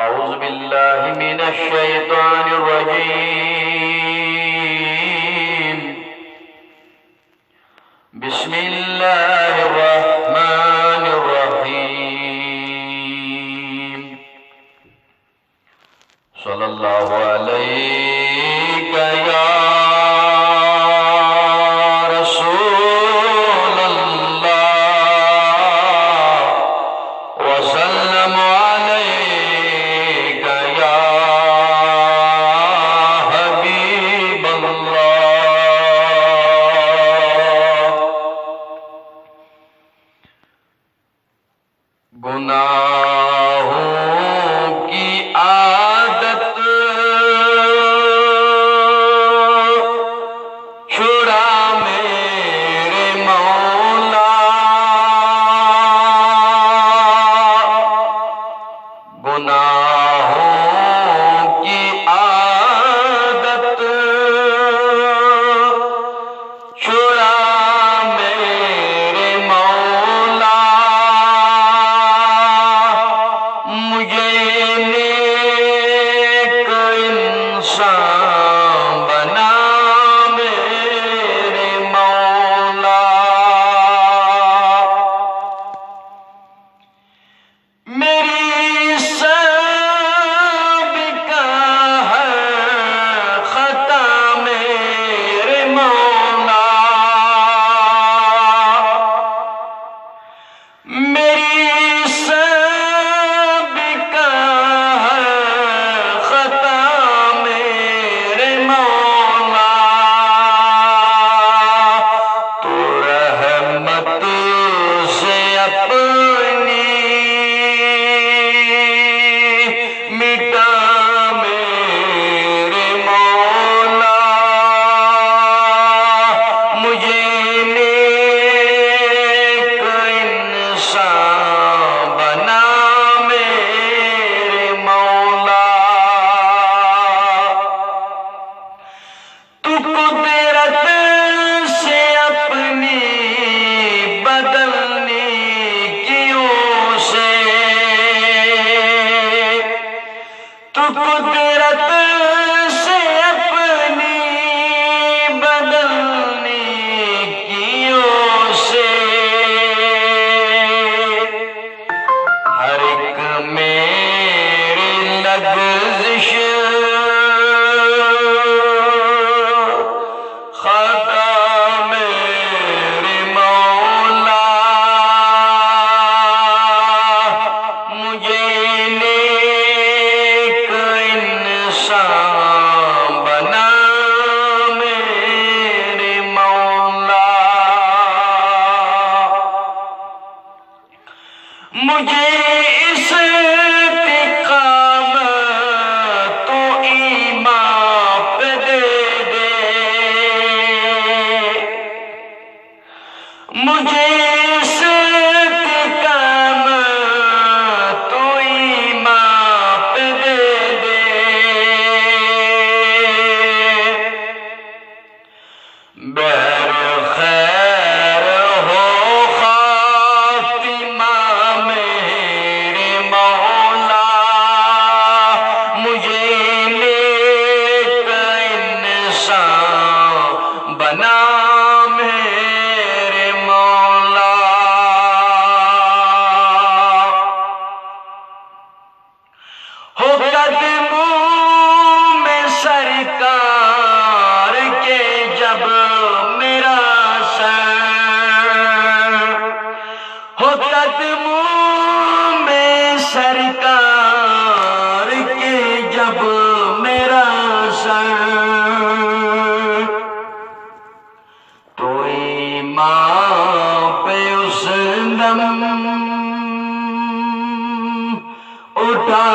أعوذ بالله من الشيطان الرجيم. بسم الله الرحمن الرحيم. صلى الله عليك يا رسول الله وسلم عليك يا حبيب الله. گناہوں کی عادت چھڑا میرے مولا. گناہوں کی عادت چھڑا میرے مولا. مجھے نیک انسان بنا میرے مولا. میری سابقہ ہے خطا میرے مولا. میری سابقہ ہے خطا میرے مولا. تو رحمت سے اپنی مٹا میرے مولا. مجھے نیک انسان بنا میرے مولا. تو قدرت سے اپنی بدلنی کیوں سے. تو قدرت سے اپنی بدلنی کیوں سے. ہر ایک میری لغزش خطا میرے مولا. مجھے نیک انسان بنا میرے مولا. مجھے استقامت تو ایمان پہ دے دے. مجھے استقامت تو ایمان پہ دے دے. بہر خیر ہو خاتمہ میرے مولا. مجھے نیک انسان بنا میرے مولا. ہو قدموں میں سرکار کے جب میرا سر. ہو قدموں میں سرکار کے جب میرا سر. تو ایمان پہ اس دم اٹھا